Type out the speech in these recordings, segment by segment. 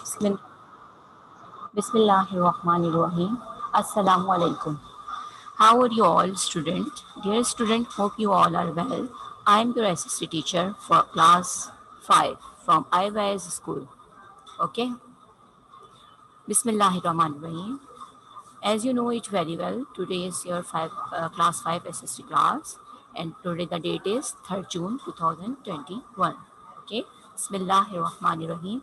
Bismil- Bismillahirrahmanirrahim. Assalamu alaikum. How are you all, student? Dear student, hope you all are well. I am your SSC teacher for class 5 from IYS school. Okay? Bismillahirrahmanirrahim. As you know it very well, today is your class 5 SSC class, and today the date is 3rd June 2021. Okay? Bismillahirrahmanirrahim.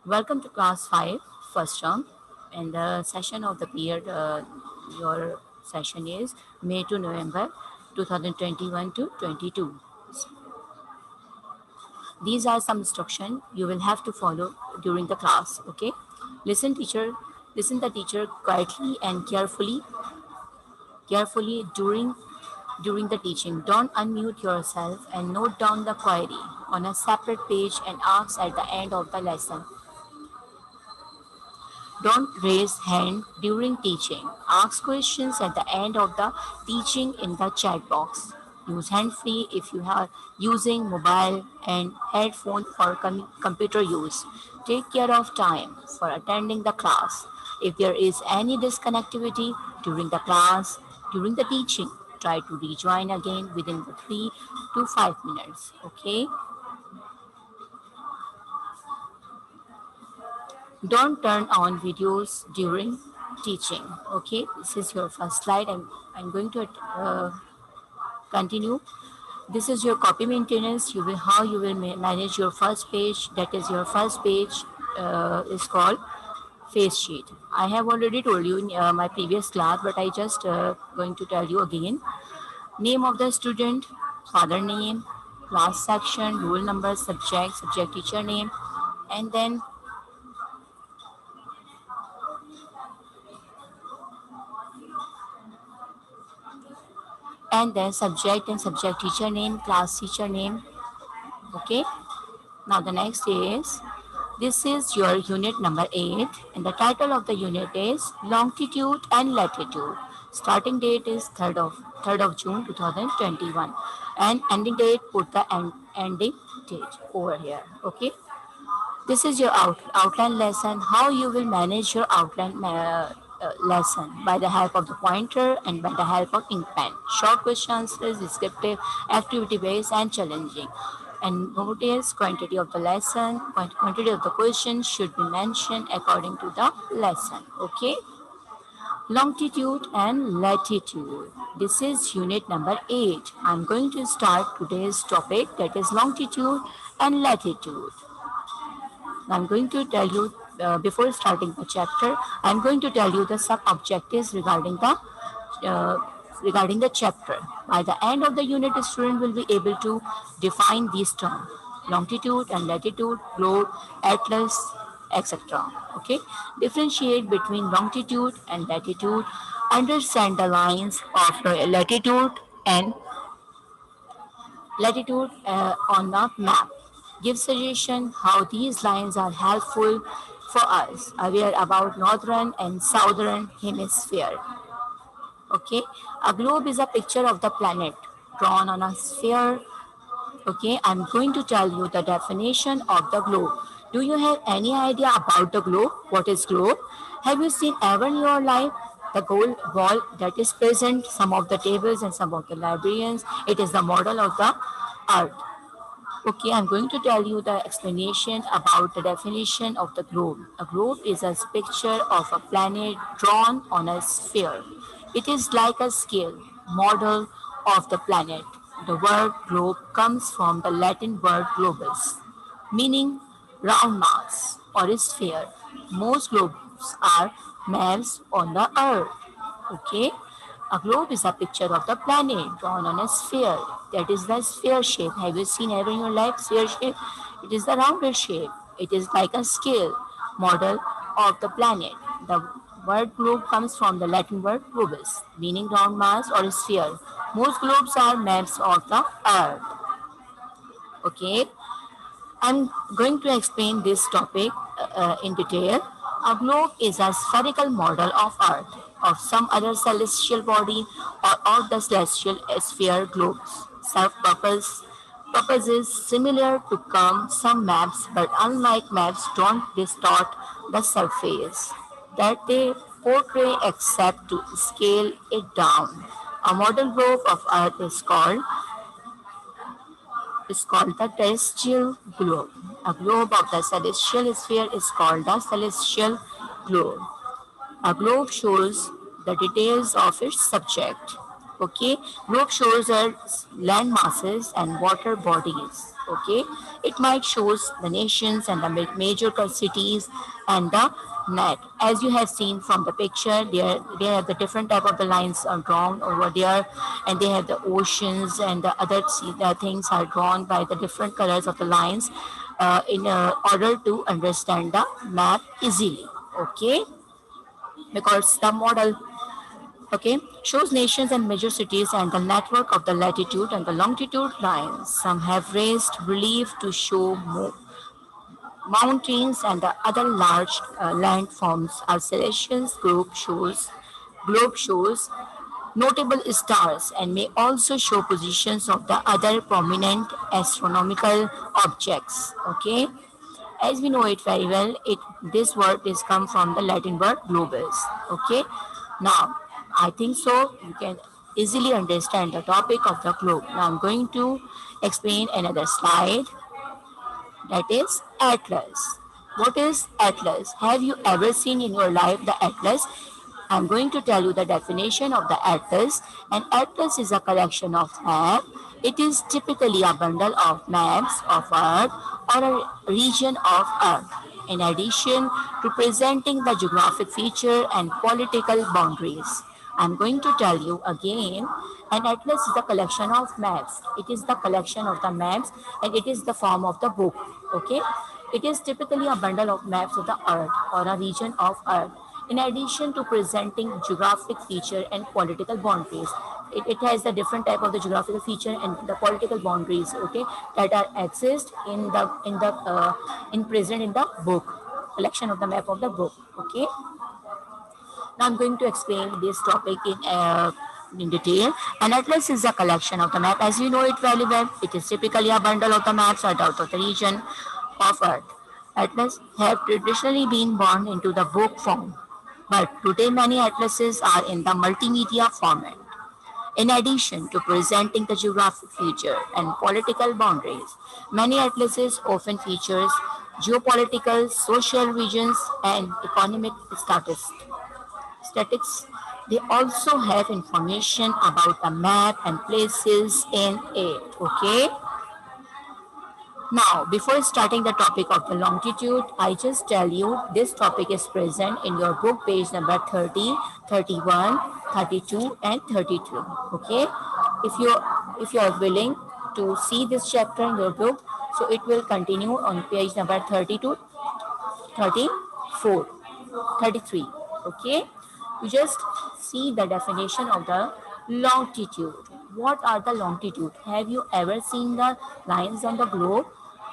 Welcome to class 5, first term, and the session of the period, your session is May to November 2021 to 22. These are some instruction you will have to follow during the class, okay? Listen the teacher quietly and carefully during the teaching. Don't unmute yourself and note down the query on a separate page and ask at the end of the lesson. Don't raise hand during teaching. Ask questions at the end of the teaching in the chat box. Use hand-free if you are using mobile and headphone for computer use. Take care of time for attending the class. If there is any disconnectivity during the class, during the teaching, try to rejoin again within the 3 to 5 minutes. Okay? Don't turn on videos during teaching. Okay, this is your first slide. I'm going to continue. This is your copy maintenance. How you will manage your first page. That is your first page is called face sheet. I have already told you in my previous class, but I just going to tell you again. Name of the student, father name, class section, roll number, subject teacher name, and then subject and subject teacher name, class teacher name. Okay, now the next is, this is your unit number 8, and the title of the unit is longitude and latitude. Starting date is 3rd of June 2021, and ending date, put the ending date over here. Okay, this is your outline lesson. How you will manage your outline lesson by the help of the pointer and by the help of ink pen. Short question answers, descriptive, activity based, and challenging. And notice quantity of the lesson, quantity of the question should be mentioned according to the lesson. Okay. Longitude and latitude. This is unit number 8. I'm going to start today's topic, that is longitude and latitude. I'm going to tell you, before starting the chapter, I'm going to tell you the sub-objectives regarding the chapter. By the end of the unit, the student will be able to define these terms: longitude and latitude, globe, atlas, etc. Okay, differentiate between longitude and latitude, understand the lines of the latitude on the map. Give suggestion how these lines are helpful for us aware about northern and southern hemisphere. Okay, a globe is a picture of the planet drawn on a sphere. Okay, I'm going to tell you the definition of the globe. Do you have any idea about the globe? What is globe? Have you seen ever in your life the gold wall that is present, some of the tables and some of the librarians? It is the model of the earth. Okay, I'm going to tell you the explanation about the definition of the globe. A globe is a picture of a planet drawn on a sphere. It is like a scale model of the planet. The word globe comes from the Latin word globus, meaning round mass or a sphere. Most globes are maps on the earth. Okay, a globe is a picture of the planet drawn on a sphere. That is the sphere shape. Have you seen ever in your life sphere shape? It is the rounded shape. It is like a scale model of the planet. The word globe comes from the Latin word globus, meaning round mass or sphere. Most globes are maps of the earth. Okay, I'm going to explain this topic in detail. A globe is a spherical model of Earth, of some other celestial body, or of the celestial sphere globes. Serve Purpose is similar to some maps, but unlike maps, don't distort the surface that they portray except to scale it down. A model globe of Earth is called the terrestrial globe. A globe of the celestial sphere is called the celestial globe. A globe shows the details of its subject. Okay, globe shows us land masses and water bodies. Okay, it might shows the nations and the major cities and the net. As you have seen from the picture, they have the different type of the lines are drawn over there, and they have the oceans and the other things are drawn by the different colors of the lines in order to understand the map easily. Okay, because the model, okay, shows nations and major cities and the network of the latitude and the longitude lines. Some have raised relief to show mountains and the other large landforms. Our selection globe shows notable stars and may also show positions of the other prominent astronomical objects. Okay, as we know it very well, this word is come from the Latin word globus. Okay, now I think so you can easily understand the topic of the globe. Now I'm going to explain another slide, that is atlas. What is atlas? Have you ever seen in your life the atlas? I'm going to tell you the definition of the atlas. An atlas is a collection of maps. It is typically a bundle of maps of Earth or a region of Earth. In addition to presenting the geographic feature and political boundaries. I'm going to tell you again, an atlas is a collection of maps. It is the collection of the maps and it is the form of the book. Okay? It is typically a bundle of maps of the Earth or a region of Earth. In addition to presenting geographic feature and political boundaries, it has the different type of the geographical feature and the political boundaries, okay, that are exist in present in the book, collection of the map of the book. Okay, now I'm going to explain this topic in detail. An atlas is a collection of the map. As you know it very well, it is typically a bundle of the maps set out of the region of Earth. Atlas have traditionally been born into the book form, but today many atlases are in the multimedia format. In addition to presenting the geographic feature and political boundaries, many atlases often features geopolitical, social regions, and economic statistics. They also have information about the map and places in it. Okay. Now, before starting the topic of the longitude, I just tell you this topic is present in your book page number 30, 31, 32, and 33. Okay? If you are willing to see this chapter in your book, so it will continue on page number 32, 34, 33. Okay? You just see the definition of the longitude. What are the longitude? Have you ever seen the lines on the globe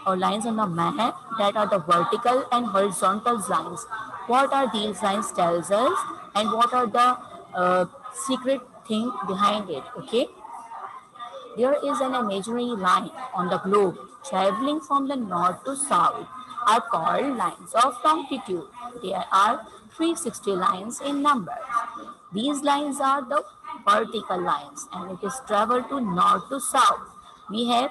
or lines on the map that are the vertical and horizontal lines? What are these lines tells us, and what are the secret thing behind it? Okay, there is an imaginary line on the globe traveling from the north to south are called lines of longitude. There are 360 lines in number. These lines are the vertical lines and it is travel to north to south. We have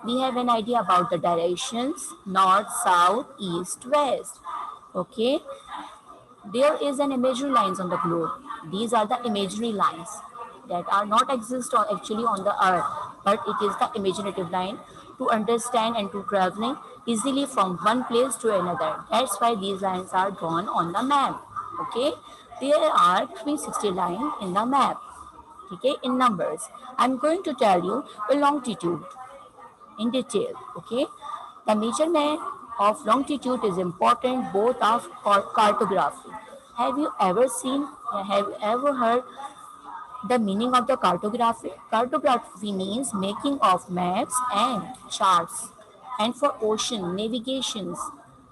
we have an idea about the directions north, south, east, west. Okay, there is an imaginary lines on the globe. These are the imaginary lines that are not exist or actually on the earth, but it is the imaginative line to understand and to traveling easily from one place to another. That's why these lines are drawn on the map. Okay, there are 360 lines in the map. Okay, in numbers. I'm going to tell you the longitude in detail. Okay, the measurement of longitude is important both of cartography. Have you ever seen, have you ever heard the meaning of the cartography? Cartography means making of maps and charts, and for ocean navigations,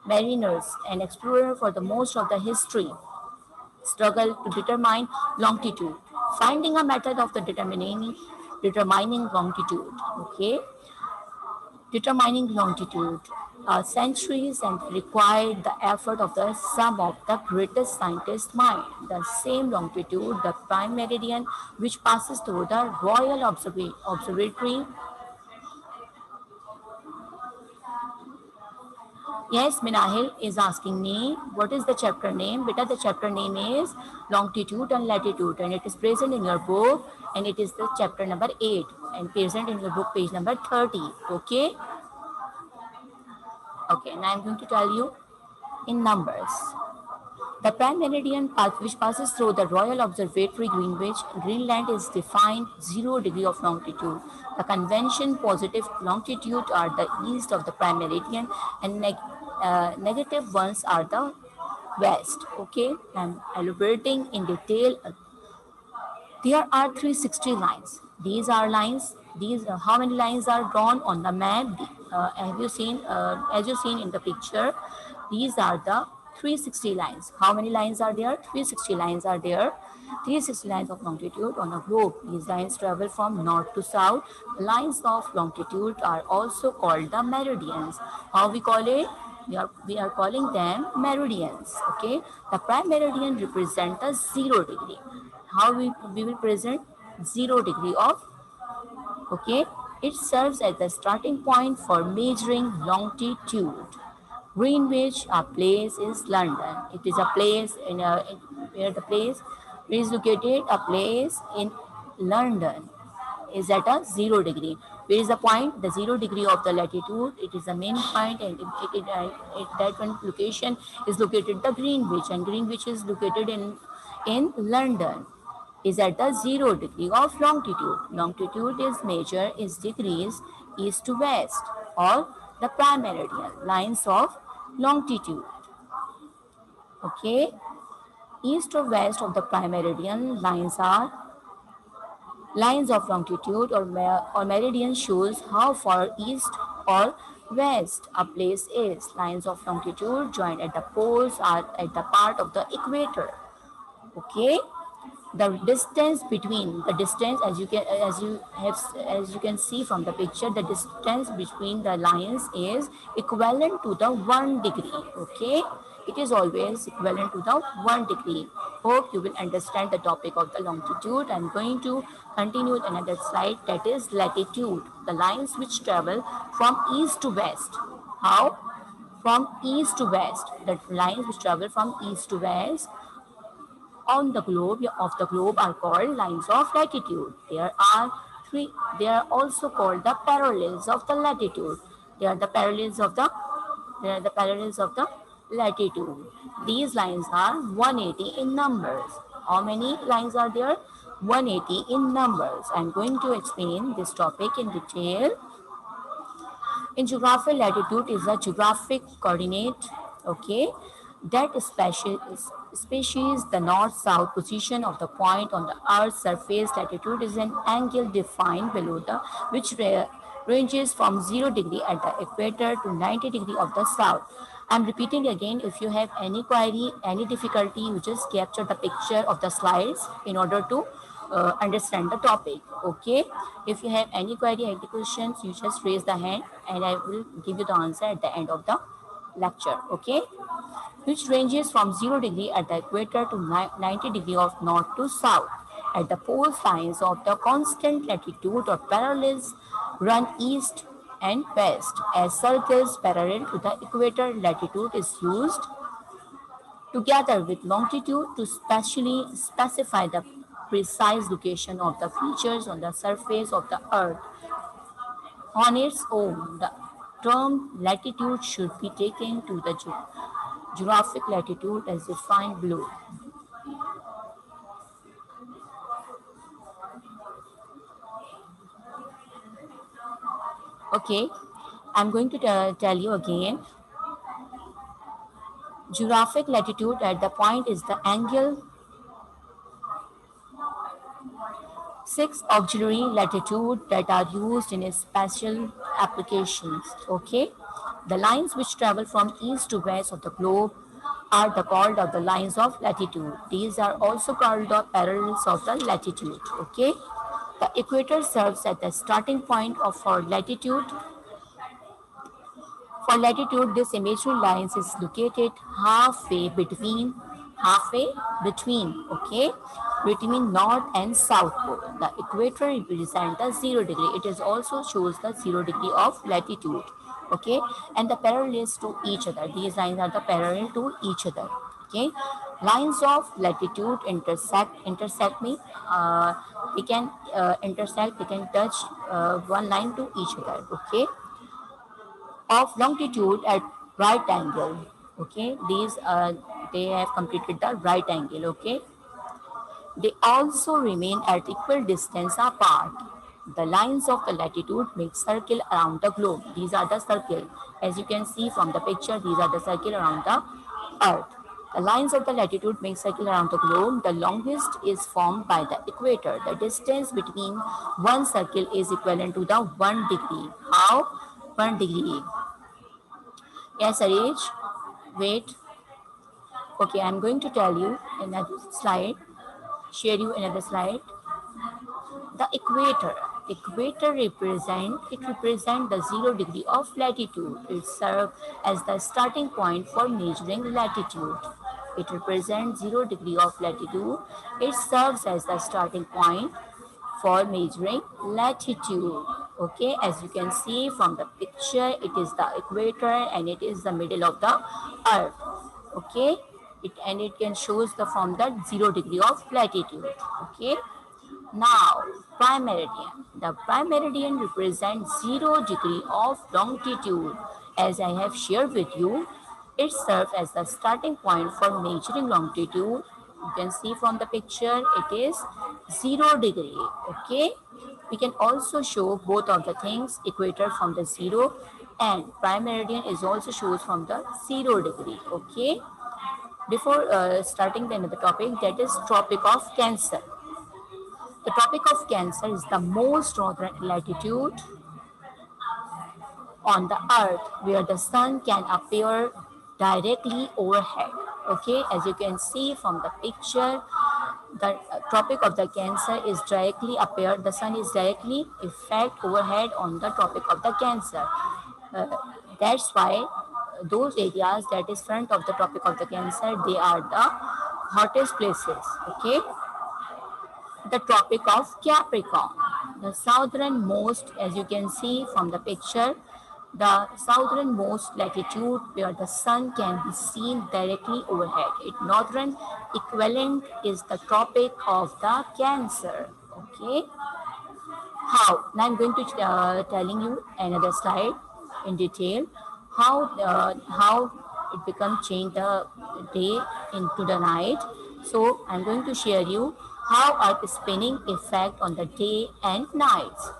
mariners and explorers for the most of the history struggle to determine longitude, finding a method of the determining longitude. Okay, Determining longitude centuries and required the effort of the some of the greatest scientists' mind. The same longitude, the prime meridian, which passes through the Royal Observatory. Yes, Minahil is asking me, what is the chapter name? Beta, the chapter name is Longitude and Latitude, and it is present in your book, and it is the chapter number 8, and present in your book, page number 30. Okay? Okay, and I am going to tell you in numbers. The prime meridian path which passes through the Royal Observatory Greenwich, Greenland is defined 0 degree of longitude. The convention positive longitude are the east of the prime meridian and negative ones are the west. Okay, I'm elaborating in detail. There are 360 lines. These are lines. These how many lines are drawn on the map? Have you seen? As you seen in the picture, these are the 360 lines. How many lines are there? 360 lines are there. 360 lines of longitude on a globe. These lines travel from north to south. Lines of longitude are also called the meridians. How we call it? We are calling them meridians. Okay. The prime meridian represents the 0 degree. How we will present 0 degree of, okay, it serves as the starting point for measuring longitude. Greenwich, a place is London. It is a place where the place is located. A place in London is at a 0 degree. Where is the point? The 0 degree of the latitude. It is the main point, and that one location is located the Greenwich, and Greenwich is located in London. Is at the 0 degree of longitude. Longitude is measured is degrees east to west or the prime meridian lines of longitude. Okay, east or west of the prime meridian lines are lines of longitude or meridian shows how far east or west a place is. Lines of longitude joined at the poles are at the part of the equator. Okay, the distance between the distance as you can see from the picture, the distance between the lines is equivalent to the 1 degree. Okay, it is always equivalent to the 1 degree. Hope you will understand the topic of the longitude. I'm going to continue with another slide, that is latitude, the lines which travel from east to west. How? From east to west, the lines which travel from east to west on the globe are called lines of latitude. There are three. They are also called the parallels of the latitude. They are the parallels of the latitude. These lines are 180 in numbers. How many lines are there? 180 in numbers. I'm going to explain this topic in detail. In geography, latitude is a geographic coordinate, okay, that species the north-south position of the point on the Earth's surface. Latitude is an angle defined below the which ranges from 0 degree at the equator to 90 degree of the south. I'm repeating again. If you have any query, any difficulty, you just capture the picture of the slides in order to understand the topic. Okay, if you have any query, any questions, you just raise the hand and I will give you the answer at the end of the lecture. Okay, which ranges from 0 degree at the equator to 90 degree of north to south. At the pole lines of the constant latitude or parallels run east and west as circles parallel to the equator. Latitude is used together with longitude to specify the precise location of the features on the surface of the earth. On its own, the term latitude should be taken to the geographic latitude as defined below. Okay, I'm going to tell you again. Geographic latitude at the point is the angle. 6 auxiliary latitude that are used in spatial applications. Okay, the lines which travel from east to west of the globe are called the lines of latitude. These are also called the parallels of the latitude. Okay, the equator serves as the starting point of our latitude. For latitude, this imaginary line is located halfway between, okay, between north and south pole. The equator represents the 0 degree. It is also shows the 0 degree of latitude, okay, and the parallels to each other. These lines are the parallel to each other, okay. Lines of latitude intersect me. They can intersect. They can touch one line to each other, okay, of longitude at right angle, okay. These they have completed the right angle, okay. They also remain at equal distance apart. The lines of the latitude make circle around the globe. These are the circle. As you can see from the picture, these are the circle around the earth. The lines of the latitude make circle around the globe. The longest is formed by the equator. The distance between one circle is equivalent to the 1 degree. How? 1 degree. Yes, Arij. Wait. Okay, I'm going to tell you another slide. Share you another slide. The equator represent the 0 degree of latitude. It serves as the starting point for measuring latitude. It represents 0 degree of latitude. It serves as the starting point for measuring latitude. Okay, as you can see from the picture, it is the equator and it is the middle of the earth. Okay, it can shows the from the 0 degree of latitude. Okay. Now, prime meridian. The prime meridian represents 0 degree of longitude. As I have shared with you, it serves as the starting point for measuring longitude. You can see from the picture, it is 0 degree. Okay. We can also show both of the things, equator from the 0 and prime meridian is also shows from the 0 degree. Okay. Before starting the another topic, that is Tropic of Cancer. The Tropic of Cancer is the most northern latitude on the earth where the sun can appear directly overhead. Okay, as you can see from the picture, the Tropic of the Cancer is directly appear, the sun is directly effect overhead on the Tropic of the Cancer. Uh, that's why those areas that is front of the Tropic of the Cancer, they are the hottest places. Okay, the Tropic of Capricorn. The southernmost, as you can see from the picture, the southernmost latitude where the sun can be seen directly overhead. Its northern equivalent is the Tropic of the Cancer. Okay. How? Now I'm going to telling you another slide in detail how it becomes change the day into the night. So I'm going to share you how Earth spinning effect on the day and nights.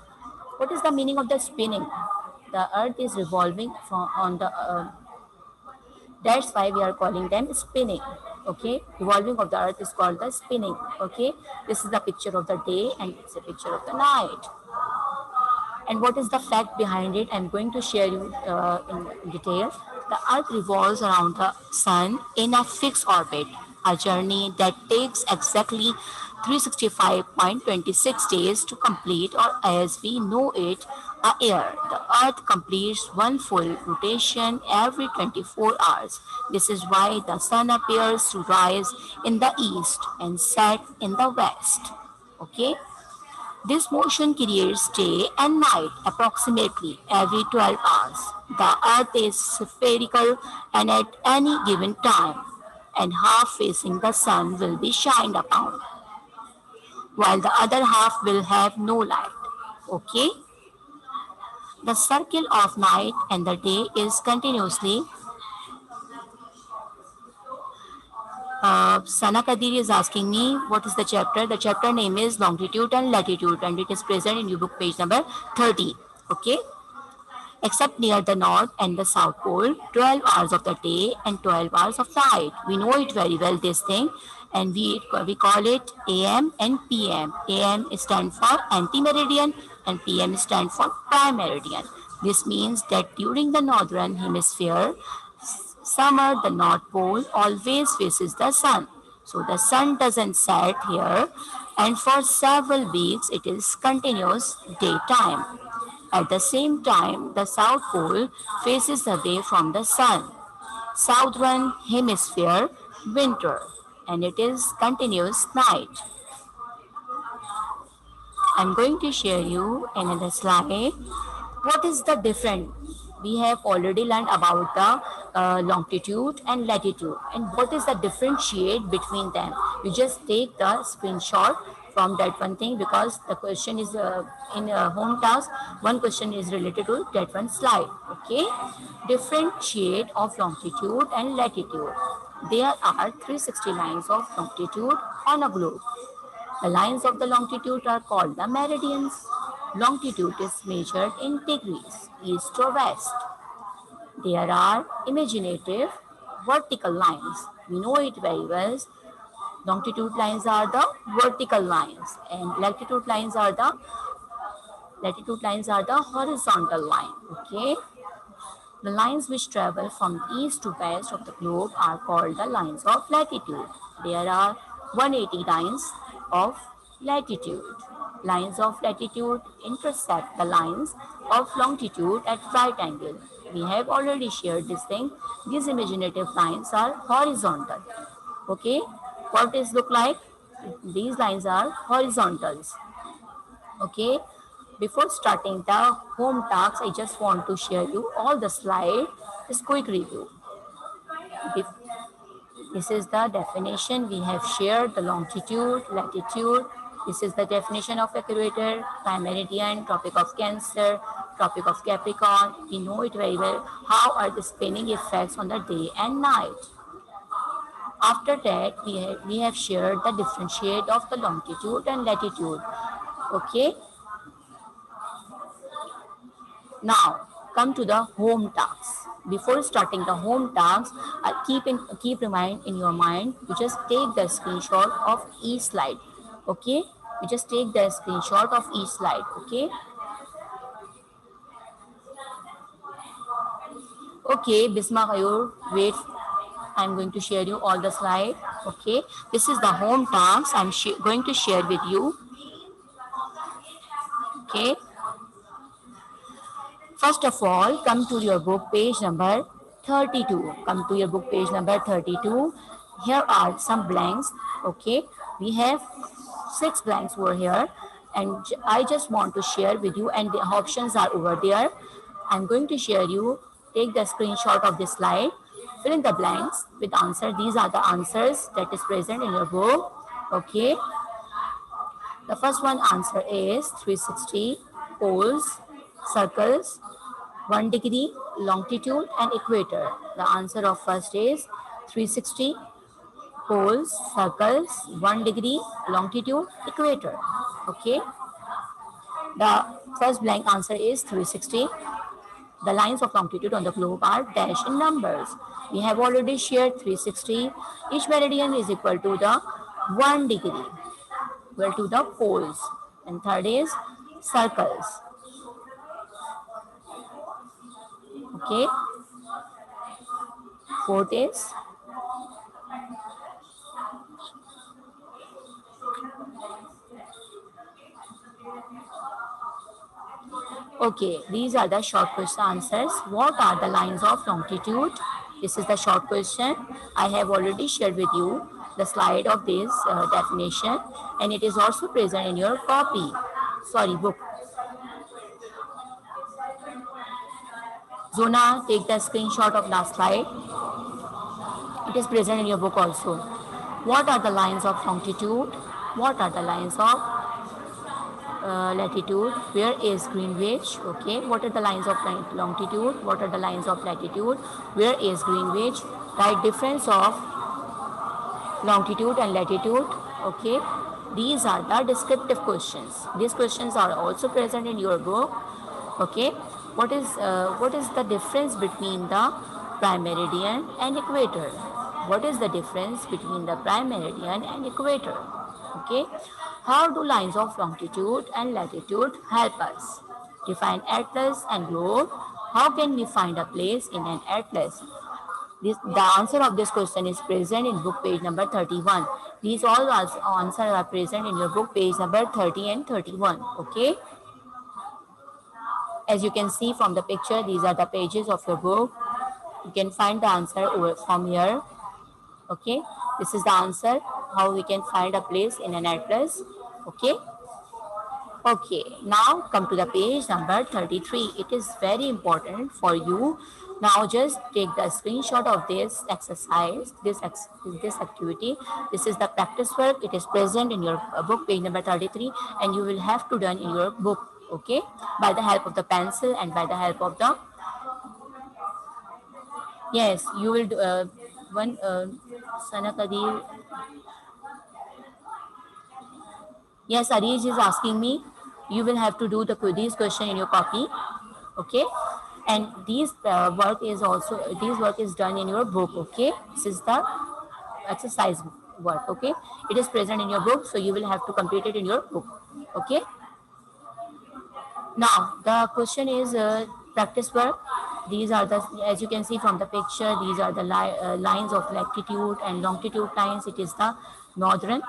What is the meaning of the spinning? The Earth is revolving from on the that's why we are calling them spinning. Okay, revolving of the Earth is called the spinning. Okay, this is the picture of the day and it's a picture of the night. And what is the fact behind it? I'm going to share you in detail. The Earth revolves around the Sun in a fixed orbit, a journey that takes exactly 365.26 days to complete, or as we know it, a year. The Earth completes one full rotation every 24 hours. This is why the Sun appears to rise in the east and set in the west. Okay. This motion creates day and night approximately every 12 hours. The Earth is spherical and at any given time, and half facing the sun will be shined upon, while the other half will have no light. Okay? The circle of night and the day is continuously. Sana Kadir is asking me what is the chapter. The chapter name is Longitude and Latitude, and it is present in your book page number 30. Okay, except near the north and the south pole, 12 hours of the day and 12 hours of night. We know it very well, this thing, and we call it AM and PM. AM stands for anti-meridian and PM stands for prime meridian. This means that during the northern hemisphere, summer, the North Pole always faces the sun. So the sun doesn't set here, and for several weeks it is continuous daytime. At the same time, the South Pole faces away from the sun. Southern Hemisphere, winter, and it is continuous night. I'm going to share you another slide. What is the difference? We have already learned about the longitude and latitude, and what is the differentiate between them. You just take the screenshot from that one thing, because the question is in home task, one question is related to that one slide. Okay, differentiate of longitude and latitude. There are 360 lines of longitude on a globe. The lines of the longitude are called the meridians. Longitude is measured in degrees, east or west. There are imaginative vertical lines. We know it very well. Longitude lines are the vertical lines, and latitude lines are the horizontal line. Okay. The lines which travel from east to west of the globe are called the lines of latitude. There are 180 lines of latitude. Lines of latitude intersect the lines of longitude at right angle. We have already shared this thing. These imaginative lines are horizontal. Okay, what does look like? These lines are horizontals. Okay, before starting the home tasks, I just want to share you all the slide. Just quick review. This is the definition. We have shared the longitude, latitude. This is the definition of equator, prime meridian, tropic of Cancer, tropic of Capricorn. We know it very well. How are the spinning effects on the day and night? After that, we have shared the differentiate of the longitude and latitude. Okay. Now, come to the home tasks. Before starting the home tasks, keep remind in your mind. You just take the screenshot of each slide. Okay, you just take the screenshot of each slide. Okay. Okay, Bisma Kayur, wait. I'm going to share you all the slide. Okay, this is the home tasks I'm going to share with you. Okay. First of all, come to your book page number 32. Come to your book page number 32. Here are some blanks. Okay, we have 6 blanks over here, and I just want to share with you, and the options are over there. I'm going to share you. Take the screenshot of this slide. Fill in the blanks with answer. These are the answers that is present in your book. Okay. The first one answer is 360 poles, circles, 1 degree, longitude and equator. The answer of first is 360 poles, circles, 1 degree, longitude, equator. Okay. The first blank answer is 360. The lines of longitude on the globe are dashed in numbers. We have already shared 360. Each meridian is equal to the 1 degree, equal to the poles. And third is circles. Okay. Fourth is okay, these are the short question answers. What are the lines of longitude? This is the short question. I have already shared with you the slide of this definition, and it is also present in your copy. Sorry, book. Zona, take the screenshot of last slide. It is present in your book also. What are the lines of longitude? What are the lines of latitude? Where is Greenwich? Okay. What are the lines of longitude? What are the lines of latitude? Where is Greenwich? Write difference of longitude and latitude. Okay. These are the descriptive questions. These questions are also present in your book. Okay. What is the difference between the prime meridian and equator? What is the difference between the prime meridian and equator? Okay. How do lines of longitude and latitude help us? Define atlas and globe. How can we find a place in an atlas? The answer of this question is present in book page number 31. These all answers are present in your book page number 30 and 31. Okay. As you can see from the picture, these are the pages of your book. You can find the answer over from here. Okay, this is the answer how we can find a place in an atlas. Okay. Okay, now come to the page number 33. It is very important for you. Now just take the screenshot of this exercise, this activity. This is the practice work. It is present in your book, page number 33, and you will have to done in your book, okay, by the help of the pencil and by the help of the, yes, you will do, one, Sana Kadir, yes, Arish is asking me, you will have to do these question in your copy, okay, and these work is also, these work is done in your book, okay. This is the exercise work, okay. It is present in your book, so you will have to complete it in your book, okay. Now the question is practice work. These are the, as you can see from the picture, these are the lines of latitude and longitude lines. It is the northern,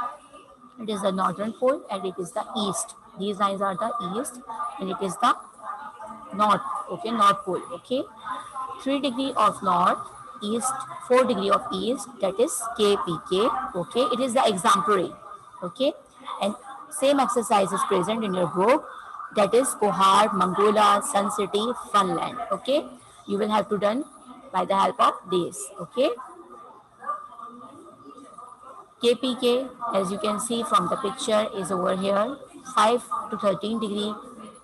it is the northern pole, and it is the east. These lines are the east, and it is the north, okay, north pole, okay. 3 degree of north, east, 4 degree of east, that is KPK, okay. It is the exemplary, okay. And same exercise is present in your book, that is Kohar, Mangola, Sun City, Funland, okay. You will have to done by the help of this, okay. KPK, as you can see from the picture, is over here, 5 to 13 degree.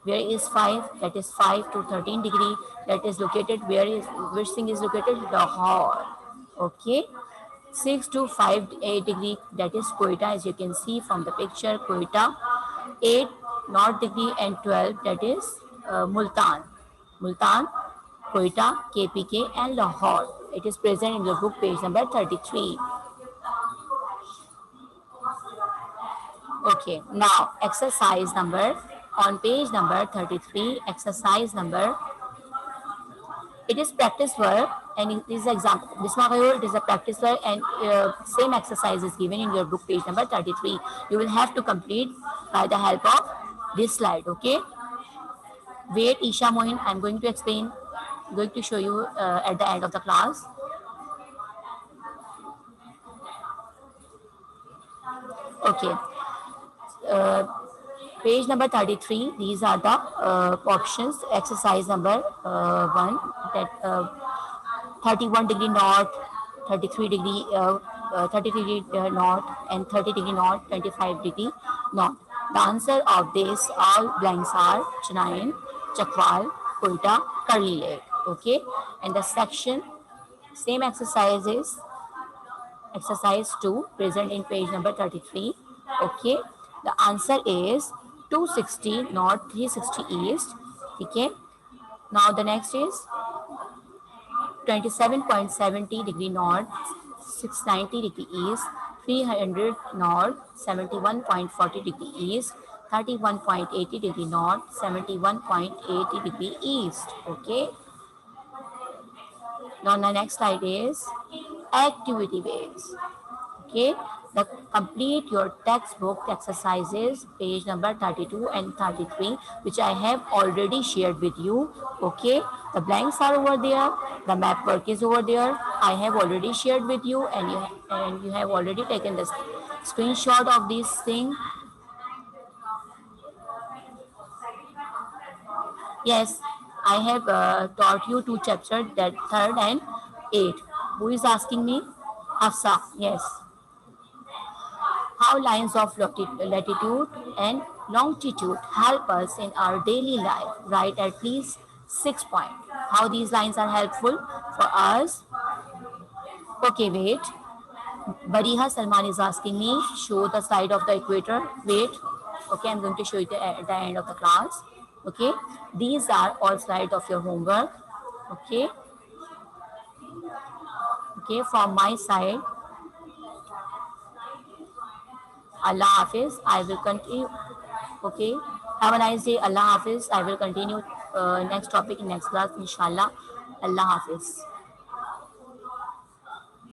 Where is 5? That is 5 to 13 degree. That is located, where is, which thing is located? Lahore. Okay. 6 to 5 8 degree, that is Quetta, as you can see from the picture, Quetta. 8 north degree and 12, that is Multan. Multan, Quetta, KPK and Lahore. It is present in your book, page number 33. Okay, now exercise number on page number 33, exercise number, it is practice work and it is example. Bisma Ghayur, it is a practice work and same exercise is given in your book, page number 33. You will have to complete by the help of this slide, okay? Wait, Isha Mohin, I'm going to explain, going to show you at the end of the class. Okay. Page number 33, these are the options. Exercise number 1, that 31 degree north, 33 degree 33 degree north and 30 degree north, 25 degree north. The answer of this all blanks are Chennai, Chakwal, Quetta, Curly Lake, okay. And the section, same exercises, exercise 2, present in page number 33, okay. The answer is 260 north, 360 east, okay. Now the next is 27.70 degree north, 690 degree east, 300 north, 71.40 degree east, 31.80 degree north, 71.80 degree east, okay. Now the next slide is activity base, okay. The complete your textbook exercises, page number 32 and 33, which I have already shared with you, okay. The blanks are over there, the map work is over there, I have already shared with you, and you have already taken the screenshot of this thing. Yes, I have taught you 2 chapters, that 3rd and 8th. Who is asking me? Hafsa, yes. How lines of latitude and longitude help us in our daily life. Write at least 6 points. How these lines are helpful for us. Okay, wait. Bariha Salman is asking me, show the side of the equator. Wait. Okay, I'm going to show it at the end of the class. Okay, these are all slides of your homework. Okay. Okay, from my side, Allah Hafiz. I will continue. Okay. Have a nice day. Allah Hafiz. I will continue next topic in next class, inshallah. Allah Hafiz.